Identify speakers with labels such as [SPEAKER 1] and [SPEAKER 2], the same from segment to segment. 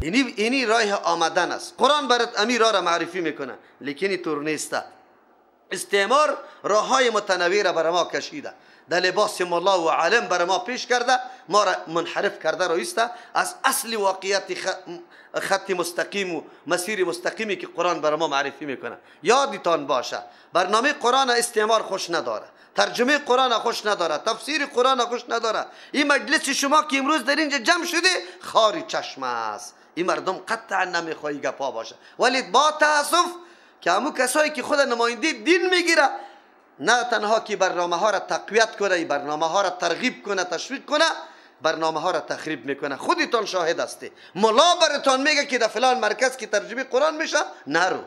[SPEAKER 1] اینی راه آمدن است. قرآن برات امی راه را معرفی میکنه، لیکن اینطور نیسته. استعمار راه های متنوع را برای ما کشیده، در لباس ملا و عالم برای ما پیش کرده، ما را منحرف کرده رایسته از اصل واقعیت خط مستقیم و مسیر مستقیمی که قرآن برای ما معرفی میکنه. یادتان باشه برنامه قرآن استعمار خوش نداره، ترجمه قرآن خوش نداره، تفسیر قرآن خوش نداره. این مجلس شما که امروز در اینجا جمع شده خاری چشم است. این مردم قطعا نمیخوایی گپا باشه، ولی با تاسف که همون کسایی که خود نماینده دین میگیره نه تنها که برنامه ها را تقویت کنه، برنامه ها را ترغیب کنه، تشویق کنه، برنامه ها را تخریب میکنه. خودتان شاهد هستی. ملا براتان میگه که در فلان مرکز که ترجمه قرآن میشه نرو.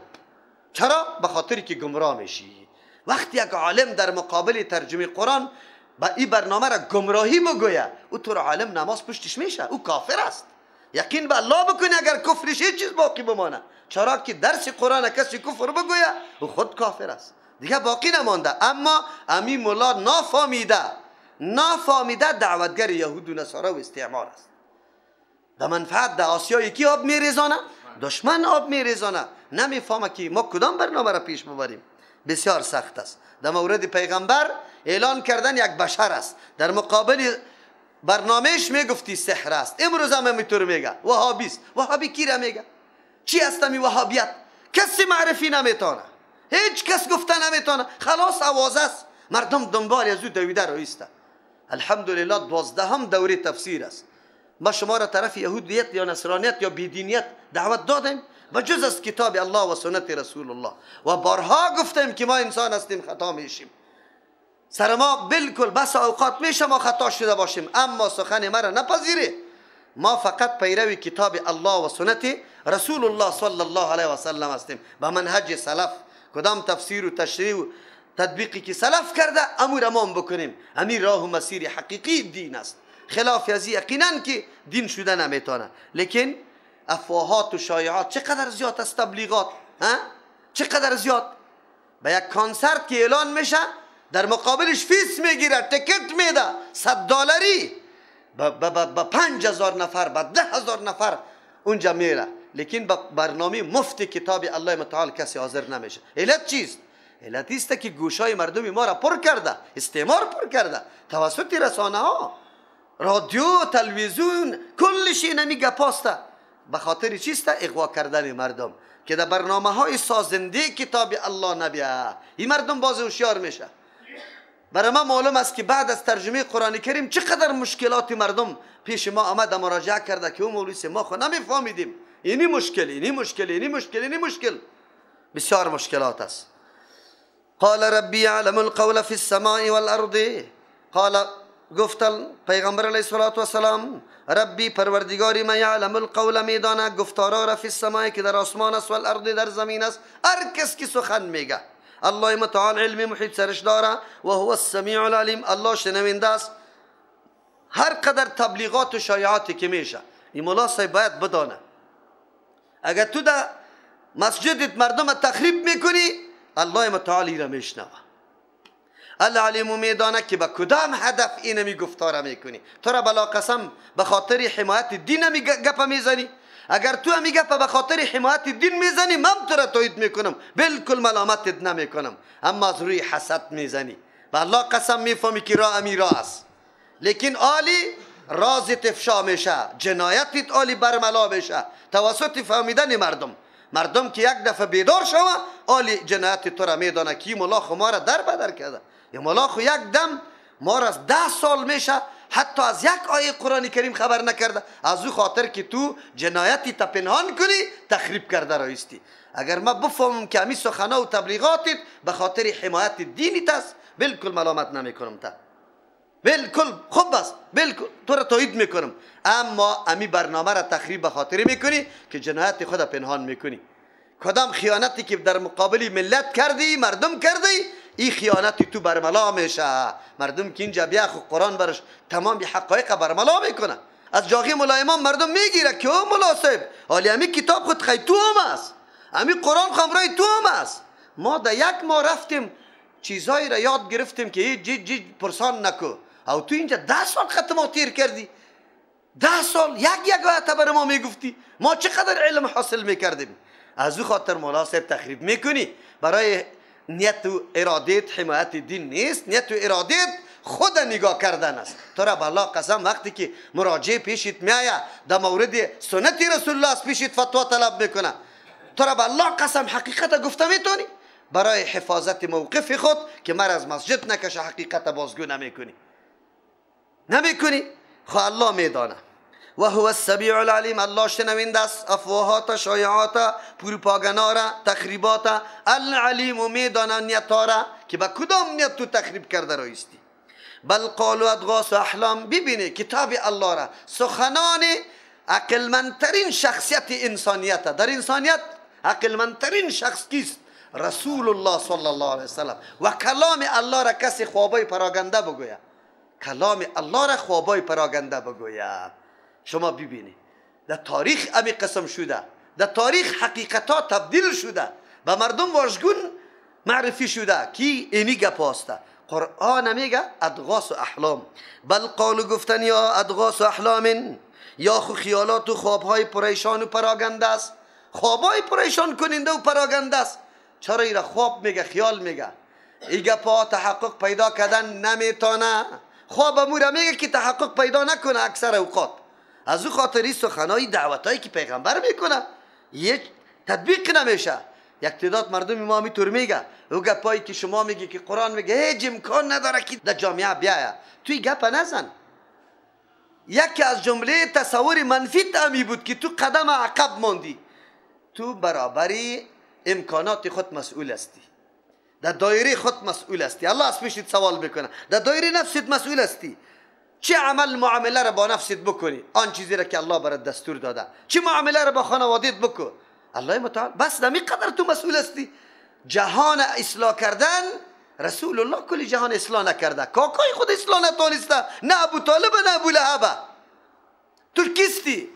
[SPEAKER 1] چرا؟ به خاطری که گمراه میشی. وقتی یک عالم در مقابل ترجمه قرآن با این برنامه را گمراهی بگویه، او تو را عالم نماز پشتش میشه، او کافر است. یقین به الله بکنی اگر کفرش هیچ چیز باقی بمانه. چرا که درس قرآن کسی کفر بگویه او خود کافر است، دیگه باقی نمانده. اما امی مولا نافهمیده دعوتگر یهود و نصارا و استعمار است. در منفعت در آسیا یکی آب میریزانه، دشمن آب میریزانه. نمیفهمه که ما کدام برنامه را پیش ببریم. بسیار سخت است. در مورد پیغمبر اعلان کردن یک بشر است، در مقابل برنامهش میگفتی سحر است. امروز هم اینطور میگه وهابی است. وهابی کی را میگه؟ چی است می وهابیت؟ کسی معرفی نمیتونه، هیچ کس گفته نمیتونه. خلاص آواز است، مردم دنبال از او دویده رایسته. الحمدلله 12 دوره تفسیر است. ما شما را طرف یهودیت یا نصرانیت یا بیدینیت دعوت دادیم بجز از کتاب الله و سنت رسول الله. و بارها گفتیم که ما انسان هستیم، خطا میشیم. سر ما بالکل بس اوقات میشه ما خطا شده باشیم، اما سخن ما را نپذیره. ما فقط پیروی کتاب الله و سنت رسول الله صلی الله علیه و سلم هستیم. با منهج سلف کدام تفسیر و تشریح و تطبیقی که سلف کرده امور ما بکنیم. همین راه و مسیر حقیقی دین است. خلاف از یقینا که دین شده نمیتونه. لیکن افواهات و شایعات چقدر زیاد است، تبلیغات چقدر زیاد. به یک کنسرت که اعلان میشه در مقابلش فیس میگیره، تکت میده $100 با 5000 نفر با 10,000 نفر اونجا میره. لیکن با برنامه مفت کتاب الله متعال کسی حاضر نمیشه. علت چیست؟ علت است که گوشای مردمی ما را پر کرده، استعمار پر کرده توسط رسانه ها، رادیو، تلویزیون، کلش اینمی گپاسته. به خاطر چیست؟ اغوا کردن مردم که در برنامه های سازنده کتاب الله نبیه. این مردم باز هوشیار میشه. برای ما معلوم است که بعد از ترجمه قرآن کریم چقدر مشکلات مردم پیش ما آمد، مراجعه کرده که او مولوی ما خود نمیفهمیدیم، اینی مشکل. بسیار مشکلات است. قال ربی یعلم القول فی السماء والارض. قال گفت پیغمبر علیه السلام ربی پروردگاری من یعلم القول میدانه گفتارا را فی السماء که در آسمان است، والارض در زمین است. هر کس که سخن میگه الله متعال علم محیط سرش داره و هو السمیع العلیم. الله شنونده است. هر قدر تبلیغات و شایعاتی که میشه این مولا صاحب باید بدانه اگر تو در مسجدت مردم تخریب میکنی الله متعال را میشنوه. العلیم میدانه که به کدام هدف اینمی گفتار میکنی. تو را بلا قسم به خاطر حمایت دین می گپ میزنی. اگر تو همی گپ به خاطر حمایت دین میزنی من تو را تویید میکنم، بالکل ملامتت نمیکنم. اما از روی حسد میزنی به الله قسم میفهمی که راه امی راه است، لیکن آلی رازت افشا میشه، جنایتت آلی برملا میشه توسط فهمیدن مردم که یک دفعه بیدار شوه آلی جنایت تو را میدانه که مولا خو ما را در بدر کرده. یا مولا خو یک دم ما را از 10 سال میشه حتی از یک آیه قرآن کریم خبر نکرده، از او خاطر که تو جنایتی تا پنهان کنی تخریب کرده رایستی. اگر ما بفهمم که همی سخنا و تبلیغاتت به خاطر حمایت دینیت است بالکل ملامت نمیکنم تا، بالکل خوب است، بالکل تو را تایید میکنم. اما امی برنامه را تخریب به خاطر میکنی که جنایت خود پنهان میکنی. کدام خیانتی که در مقابل ملت کردی، مردم کردی، این خیانتی تو برملا میشه. مردم که اینجا بیا خو قرآن برش تمام حقایق برملا میکنه. از جاغی ملایمان مردم میگیره که او ملا صاحب حالی امی کتاب خود خی تو هم است، امی قرآن خمرای تو هم است. ما در یک ماه رفتیم چیزایی را یاد گرفتیم که جی پرسان نکو، او تو اینجا 10 سال ختمات تیر کردی. 10 سال یک آیت بر ما میگفتی، ما چقدر علم حاصل میکردیم. از او خاطر مولا صاحب تخریب میکنی، برای نیت و ارادت حمایت دین نیست، نیت و ارادت خود نگاه کردن است. تو را بالله قسم وقتی که مراجع پیشت میآید در مورد سنت رسول الله پیشت فتوا طلب میکنه، تو را بالله قسم حقیقت گفته میتونی؟ برای حفاظت موقف خود که مر از مسجد نکشه حقیقت بازگو نمیکنی. خو الله میدانه. و هو السمیع العلیم، الله شنونده است افواهات، شایعات، پروپاگاندا را، تخریبات. العلیم، و میدانه نیتها را که با کدام نیت تو تخریب کرده رایستی. بل قالوا اضغاث احلام. ببینه کتاب الله را، سخنان عقلمندترین شخصیت انسانیت. در انسانیت عقلمندترین شخص کیست؟ رسول الله صلی الله علیه وسلم. و کلام الله را کسی خوابای پراگنده بگوید، کلام الله را خوابای پراگنده بگوید. شما ببینید در تاریخ امی قسم شده، در تاریخ حقیقتا تبدیل شده، به مردم واژگون معرفی شده که اینی گپاسته. قرآن میگه اضغاث احلام. بل قالوا، گفتن یا اضغاث احلام، یا خو خیالات و خوابهای پریشان و پراگنده است. خوابهای پریشان کننده و پراگنده است. چرا ایرا خواب میگه، خیال میگه؟ ای گپا تحقق پیدا کردن نمیتونه. خواب امور میگه که تحقق پیدا نکنه اکثر اوقات. از او خاطری سخنای دعوتایی که پیغمبر میکنه یک تطبیق نمیشه. یک تعداد مردم ما میطور میگه، او گپایی که شما میگی که قرآن میگه هیچ امکان نداره که در جامعه بیاید، توی گپ نزن. یکی از جمله تصور منفی امی بود که تو قدم عقب ماندی. تو برابری امکانات خود مسئول هستی، در دایره خود مسئول هستی. الله از پیشت سوال میکنه، در دایره نفست مسئول هستی. چه عمل معامله را با نفست بکنی، آن چیزی را که الله برات دستور داده. چه معامله را با خانوادت بکن، الله متعال. بس نمی قدر تو مسئول هستی. جهان اصلاح کردن، رسول الله کل جهان اصلاح نکرده، کاکای خود اصلاح نتونسته، نه ابو طالب نه ابو لهب. تو کیستی؟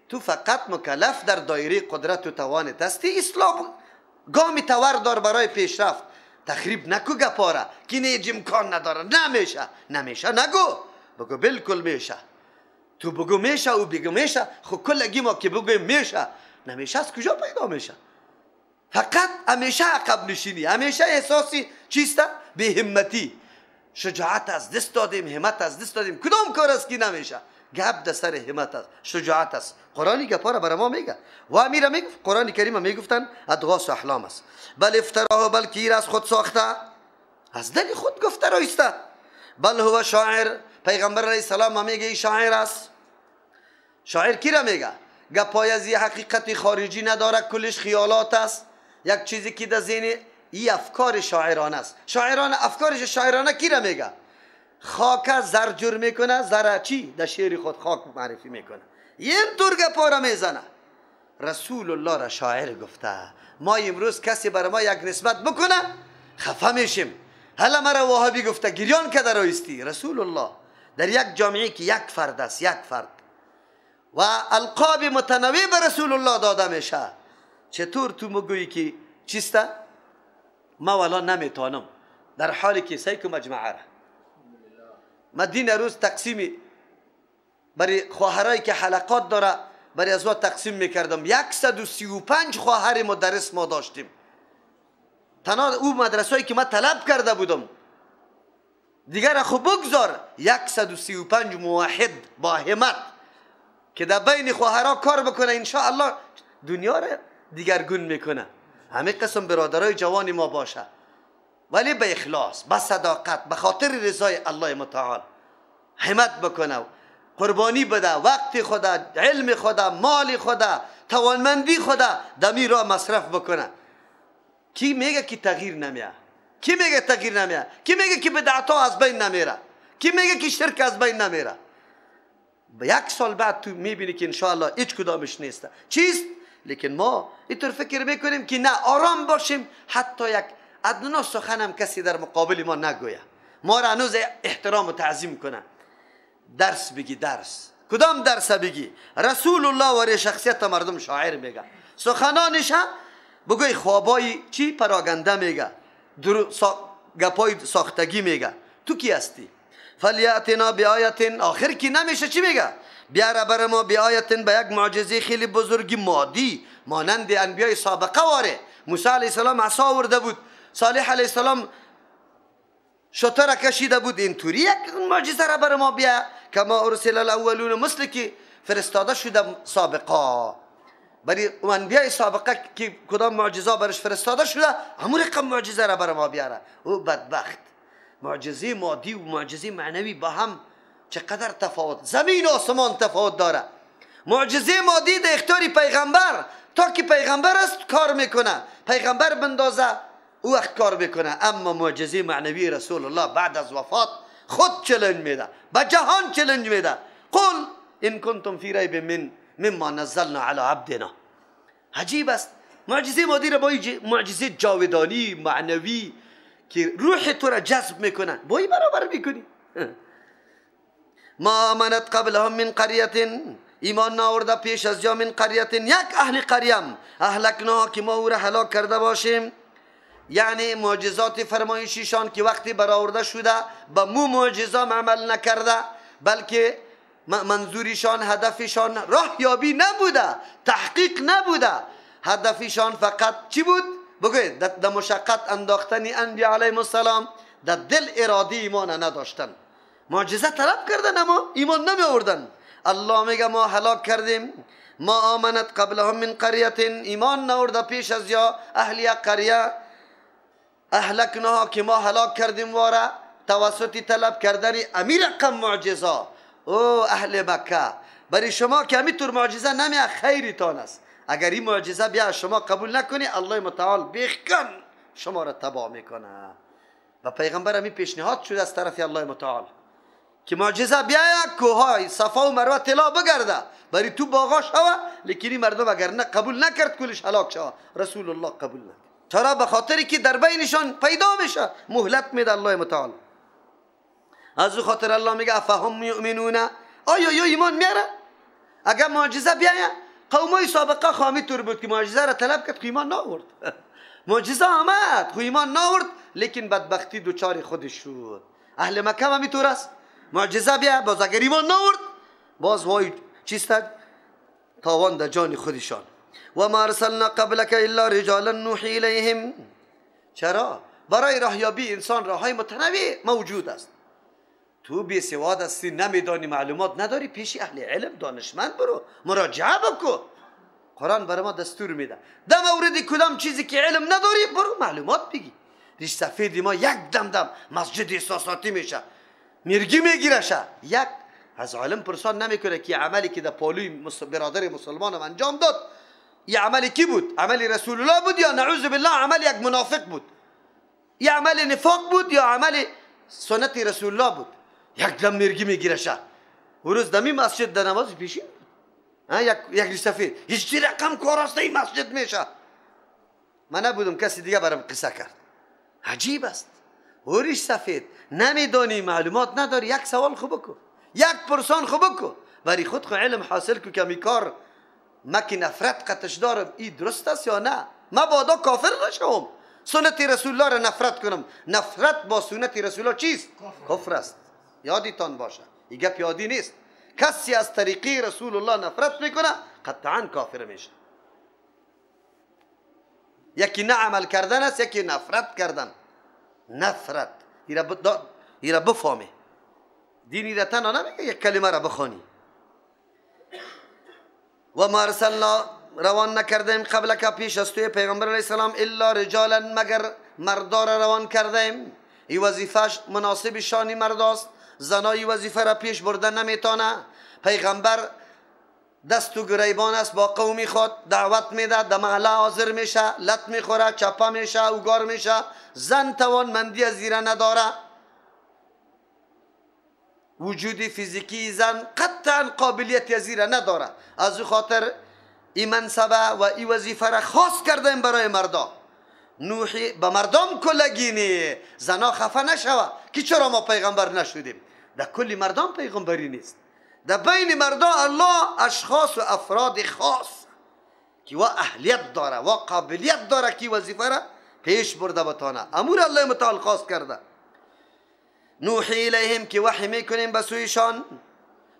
[SPEAKER 1] تو فقط مکلف در دایره قدرت و توانت هستی. اصلاح گامی تور دار برای پیشرفت. تخریب نکو گپاره که نه امکان نداره، نمیشه نگو، بگو بالکل میشه. تو بگو میشه او بگو میشه، خو کلگی ما که بگویم میشه، نمیشه از کجا پیدا میشه؟ فقط همیشه عقب نشینی، همیشه احساسی چیسته؟ به همتی. شجاعت از دست دادیم، همت از دست دادیم. کدام کار است که نمیشه؟ گپ در سر همت است، شجاعت است. قرآنی گپا را برای ما میگه و امیر میگفت، قرآن کریم میگفتن اضغاث احلام است. بل افتراه، بل کیر از خود ساخته، از دل خود گفته رایسته. بل هو شاعر، پیغمبر علیه السلام میگه این شاعر است. شاعر کی را میگه؟ گپای از حقیقت خارجی نداره، کلش خیالات است. یک چیزی که در ذهن این افکار شاعرانه است. شاعران افکارش شاعرانه کی را میگه؟ خاک زر جور میکنه، زر چی؟ در شعر خود خاک معرفی میکنه. این طور گپا را میزنه. رسول الله را شاعر گفته. ما امروز کسی برای ما یک نسبت بکنه خفه میشیم. حالا مرا وهابی گفته گریان که در رایستی. رسول الله در یک جامعه که یک فرد است، یک فرد، و القاب متنوع به رسول الله داده میشه، چطور تو مگویی که چیسته؟ ما والا نمیتونم، در حالی که سیکو مجمعه را مدینه روز تقسیمی برای خواهرایی که حلقات داره برای از تقسیم میکردم. 135 خواهر مدرس ما داشتیم. تنها او مدرسه‌ای که من طلب کرده بودم، دیگر خب بگذار. 135 موحد با همت که در بین خواهرها کار بکنه، انشاءالله دنیا را دیگرگون میکنه. همه قسم برادرای جوانی ما باشه، ولی به اخلاص، به صداقت، به خاطر رضای الله متعال همت بکنه، قربانی بده، وقت خدا، علم خدا، مال خدا، توانمندی خدا دمی را مصرف بکنه. کی میگه که تغییر نمیاد؟ کی میگه تغییر نمیاد؟ کی میگه که بدعت‌ها از بین نمیره؟ کی میگه که شرک از بین نمیره؟ یک سال بعد تو میبینی که انشاءالله هیچ کدامش نیست. چیست؟ لیکن ما اینطور فکر میکنیم که نه، آرام باشیم، حتی یک ادنا سخنم کسی در مقابل ما نگوید، ما را هنوز احترام و تعظیم کنه. درس بگی، درس کدام درس بگی؟ رسول الله و شخصیت مردم شاعر میگه، سخنانش بگوی خوابای چی پراگنده میگه، گپای ساختگی میگه. تو کی هستی؟ فلیاتنا بیایت، آخر کی نمیشه چی میگه؟ بیاره بر ما بیایت به یک معجزه خیلی بزرگی مادی مانند انبیای سابقه واره. موسی علیه السلام عصا آورده بود، صالح علیه السلام شتر کشیده بود، اینطوری یک معجزه را بر ما بیا. کما ارسل الاولون، مثل که فرستاده شده سابقا برای انبیای سابقه که کدام معجزه برش فرستاده شده، همون رقم معجزه را بر ما بیاره. او بدبخت، معجزه مادی و معجزه معنوی با هم چقدر تفاوت، زمین و آسمان تفاوت داره. معجزه مادی در اختیار پیغمبر، تا که پیغمبر است کار میکنه، پیغمبر بندازه او وقت کار میکنه. اما معجزه معنوی رسول الله بعد از وفات خود چلنج میده، به جهان چلنج میده. قل ان کنتم فی ریب مما نزلنا علی عبدنا. عجیب است، معجزه مادی را با معجزه جاودانی معنوی که روح تو را جذب میکنه با این برابر میکنی. ما آمنت قبلهم من قریه، ایمان ناورده پیش از جا من قریه، یک اهل قریم اهلکناها که ما او را هلاک کرده باشیم. یعنی معجزات فرمایشیشان که وقتی برآورده شده به مو معجزه عمل نکرده، بلکه منظورشان هدفشان راهیابی نبوده، تحقیق نبوده، هدفشان فقط چی بود؟ بگوید در مشقت انداختن انبیا علیهم السلام، در دل اراده ایمان نداشتن، معجزه طلب کردن اما ایمان نمی آوردن. الله میگه ما هلاک کردیم. ما آمنت قبلهم من قریه، ایمان نورده پیش از یا اهل قریه اهلکناها که ما هلاک کردیم واره توسط طلب کردن امیر رقم معجزه. او اهل مکه، برای شما که همینطور معجزه نمیاد خیرتان است. اگر این معجزه بیا شما قبول نکنی، الله متعال بیخکن شما را تباه میکنه. و پیغمبر همین پیشنهاد شده از طرف الله متعال که معجزه بیا کوهای صفا و مروه طلا بگرده برای تو باغا شوه، لیکن این مردم اگر نه قبول نکرد کلش هلاک شوه. رسول الله قبول نکرد. چرا؟ به خاطری که در بینشان پیدا میشه، مهلت میده الله متعال. از او خاطر الله میگه افهم یؤمنون، آیا ایمان میاره؟ اگر معجزه بیاید، قومای سابقه خامی طور بود که معجزه را طلب کرد، ایمان ناورد. معجزه آمد، ایمان ناورد، لیکن بدبختی دوچار خودش شد. اهل مکه هم همینطور است، معجزه بیا باز اگر ایمان ناورد، باز وای چیست؟ تاوان در جان خودشان. و ما ارسلنا قبلک الا رجالا نوحی الیهم. چرا؟ برای راهیابی انسان راههای متنوع موجود است. تو بی سواد هستی، نمیدانی، معلومات نداری، پیش اهل علم دانشمند برو مراجعه بکن. قرآن برای ما دستور میده در مورد کدام چیزی که علم نداری برو معلومات بگی. ریش سفید ما یک دم مسجد احساساتی میشه، مرگی میگیرشه. یک از عالم پرسان نمیکنه که عملی که در پالوی برادر مسلمان هم انجام داد، یه عملی کی بود؟ عملی رسول الله بود یا نعوذ بالله عمل یک منافق بود؟ یه عمل نفاق بود یا عمل سنت رسول الله بود؟ یک دم مرگی میگیرشه. و روز دمی مسجد در نماز پیشین یک ریش سفید هیچ رقم کاراسته این مسجد میشه. من نبودم، کسی دیگه برام قصه کرد. عجیب است. و ریش سفید نمیدانی، معلومات نداری، یک سوال خوب بکن، یک پرسان خوب بکن، برای خود خو علم حاصل کن که می کار ما که نفرت قطش دارم این درست است یا نه. مبادا کافر نشم، سنت رسول الله را نفرت کنم. نفرت با سنت رسول الله چیست؟ کفر است. یادتان باشه این گپ یادی نیست. کسی از طریقی رسول الله نفرت میکنه قطعا کافر میشه. یکی نه عمل کردن است، یکی نفرت کردن. نفرت ایرا بفهمی، دینی را تنها نمیگه یک کلمه را بخوانی. و ما ارسلنا روان نکردیم قبل که پیش از توی پیغمبر علیه السلام الا رجالا، مگر مردا را روان کردیم. این وظیفه مناسب شانی مرداست، زنای وظیفه را پیش بردن نمیتونه. پیغمبر دست و گریبان است با قومی خود، دعوت میده، در محله حاضر میشه، لط میخوره، چپه میشه، اوگار میشه. زن توانمندی از زیره نداره، وجود فیزیکی زن قطعا قابلیت از زیره نداره. از او خاطر این منصبه و این وظیفه را خاص کردیم برای مردا. نوحی به مردم کلگینی، زنا خفه نشوه که چرا ما پیغمبر نشدیم. در کل مردم پیغمبری نیست، در بین مردم الله اشخاص و افراد خاص که و اهلیت داره و قابلیت داره که وظیفه را پیش برده بتانه. امور الله متعال خاص کرده. نوحی الیهم که وحی میکنیم به سویشان.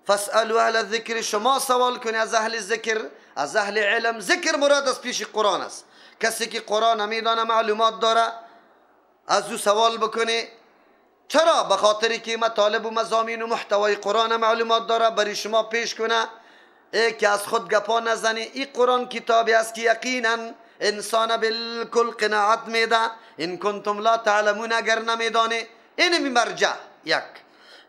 [SPEAKER 1] فاسألوا اهل الذکر، شما سوال کنی از اهل ذکر، از اهل علم. ذکر مراد از پیش قرآن است. کسی که قرآن نمیدانه، معلومات داره، از او سوال بکنی. چرا؟ به خاطری که مطالب و مضامین و محتوای قرآن معلومات داره، برای شما پیش کنه. که از خود گپا نزنی. این قرآن کتابی است که یقینا انسان بالکل قناعت میده. این کنتم لا تعلمون، اگر نمیدانی. این مرجع. یک.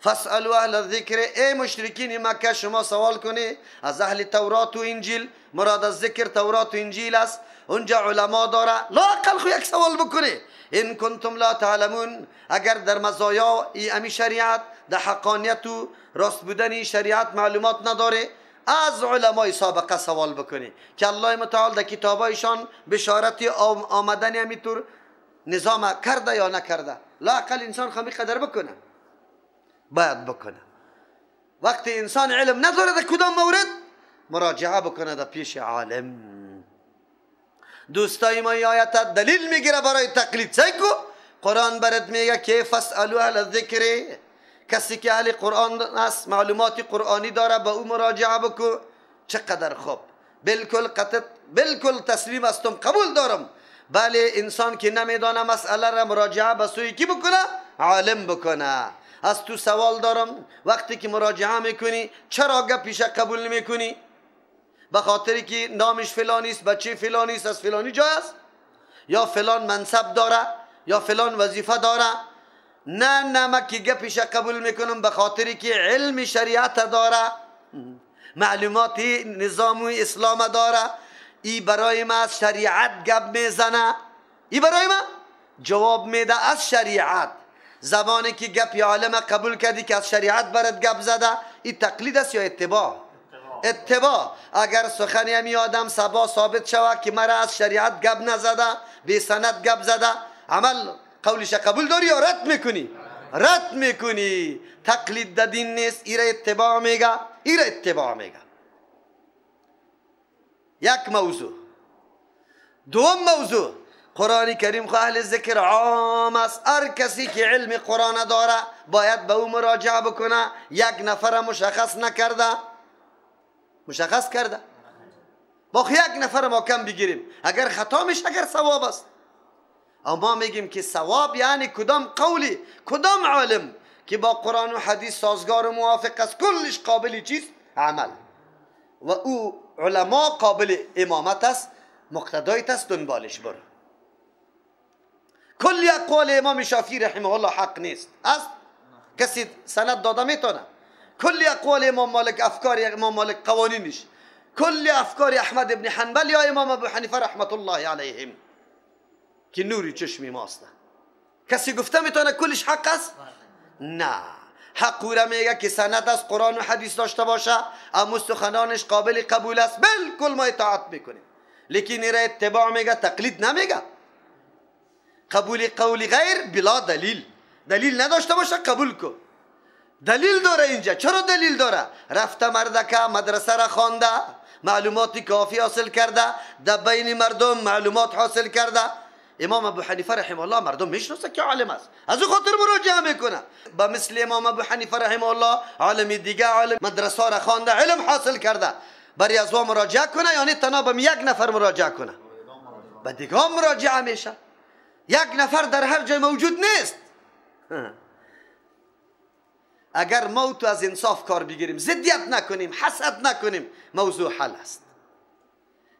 [SPEAKER 1] فاسألوا اهل الذکر، ای مشرکین مکه شما سوال کنی از اهل تورات و انجیل. مراد از ذکر تورات و انجیل است. اونجا علما داره، لا اقل خو یک سوال بکنی. این کنتم لا تعلمون، اگر در مزایا امی شریعت، در حقانیت و راست بودن شریعت معلومات نداره، از علمای سابقه سوال بکنی که الله متعال در کتابایشان بشارت آمدن همیطور نظام کرده یا نکرده. لا اقل انسان خمی قدر بکنه، باید بکنه. وقتی انسان علم نداره در کدام مورد، مراجعه بکنه در پیش عالم. دوستای ما آیت دلیل میگیره برای تقلید. سیکو قرآن برد میگه که فاسألوا اهل الذکر، کسی که اهل قرآن است، معلومات قرآنی داره، به او مراجعه بکو. چقدر خوب. بالکل تسلیم هستم، قبول دارم. بله انسان که نمیدانه مسئله را مراجعه به سوی کی بکنه؟ عالم بکنه. از تو سوال دارم، وقتی که مراجعه میکنی چرا گپیش قبول نمیکنی؟ به خاطری که نامش فلانی است، بچه فلانی است، از فلانی جای است، یا فلان منصب داره، یا فلان وظیفه داره. نه من که گپیش قبول میکنم به خاطری که علم شریعت داره، معلومات نظام اسلام داره. ای برای ما از شریعت گپ میزنه، ای برای ما جواب میده از شریعت. زمانی که گپ عالم قبول کردی که از شریعت برات گپ زده، این تقلید است یا اتباع؟ اتباع. اگر سخنی همی آدم سبا ثابت شود که مرا از شریعت گپ نزده، بی سند گپ زده، عمل قولش قبول داری یا رد میکنی؟ رد میکنی. تقلید در دین نیست. ایره اتباع میگه، ایره اتباع میگه. یک موضوع. دوم موضوع، قرآن کریم خو اهل ذکر عام است. هر کسی که علم قرآن داره باید به او مراجعه بکنه. یک نفر مشخص نکرده، مشخص کرده، باقی یک نفر ما کم بگیریم. اگر خطا میشه، اگر ثواب است. اما میگیم که ثواب یعنی کدام قولی، کدام عالم که با قرآن و حدیث سازگار و موافق است، کلش قابل چیست؟ عمل. و او علما قابل امامت است، مقتدایت است، دنبالش برو. کلی اقوال امام شافعی رحمه الله حق نیست است، کسی سند داده میتونه. کلی اقوال امام مالک، افکار امام مالک قوانینش، کلی افکار احمد ابن حنبل یا امام ابو حنیفه رحمت الله علیهم که نوری چشمی ماست. کسی گفته میتونه کلش حق است؟ نه. حق او را میگه که سند از قرآن و حدیث داشته باشه، اما سخنانش قابل قبول است، بالکل ما اطاعت میکنیم. لیکن این را اتباع میگه، تقلید نمیگه. قبول قول غیر بلا دلیل، دلیل نداشته باشه قبول کن. دلیل داره اینجا. چرا دلیل داره؟ رفته مردکه مدرسه را خوانده، معلومات کافی حاصل کرده، در بین مردم معلومات حاصل کرده. امام ابو حنیفه رحمه الله مردم میشناسه که عالم است، از او خاطر مراجعه میکنه. با مثل امام ابو حنیفه رحمه الله عالم دیگه، عالم مدرسه را خوانده، علم حاصل کرده، برای از او مراجعه کنه، یعنی تنها به یک نفر مراجعه کنه، به دیگه مراجعه میشه. یک نفر در هر جای موجود نیست. اگر ما تو از انصاف کار بگیریم، ضدیت نکنیم، حسد نکنیم، موضوع حل است.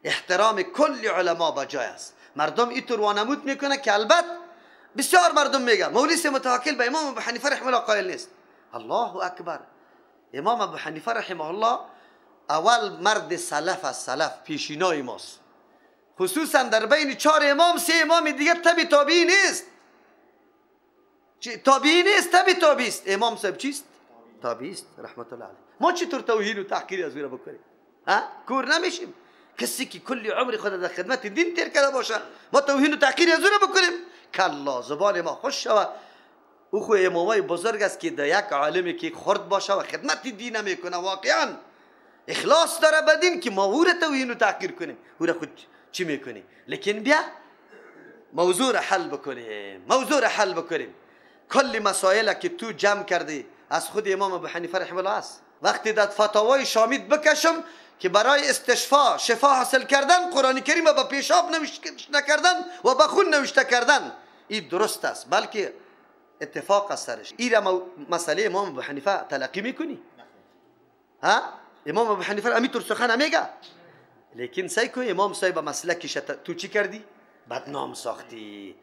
[SPEAKER 1] احترام کل علما با جای است. مردم اینطور وانمود میکنه که البته بسیار مردم میگه مولوی متوکل به امام ابو حنیفه رحمه الله قائل نیست. الله اکبر. امام ابو حنیفه رحمه الله اول مرد سلف است، سلف پیشینای ماست. خصوصا در بین 4 امام 3 امام دیگه تبی تابعی نیست. تابعی نیست، تبی تابعی است. امام صاحب چیست؟ تابعی است رحمت الله علیه. ما چطور توهین و تحقیر از او را بکنیم؟ کور نمیشیم. کسی که کل عمر خود در خدمت دین تیر کرده باشه، ما توهین و تحقیر از او را بکنیم؟ کلا، زبان ما خوش شود. او خو امامای بزرگ است که در یک عالمی که خرد باشه و خدمت دین میکنه، واقعا اخلاص داره به دین، که ما او را توهین و تحقیر کنیم؟ او را خود چی میکنیم؟ لیکن بیا موضوع را حل بکنیم، موضوع را حل بکنیم. کل مسائل که تو جمع کردی از خود امام ابو حنیفه رحمه الله است. وقتی در فتاوای شامید بکشم که برای استشفا شفا حاصل کردن قرآن کریم به پیشاب نوشته کردن و به خون نوشته کردن این درست است، بلکه اتفاق است سرش. این مسئله امام ابو حنیفه تلقی میکنی؟ ها؟ امام ابو حنیفه همینطور سخن نمیگه، لیکن سعی کن امام صاحب مسلکش تو چی کردی؟ بدنام ساختی.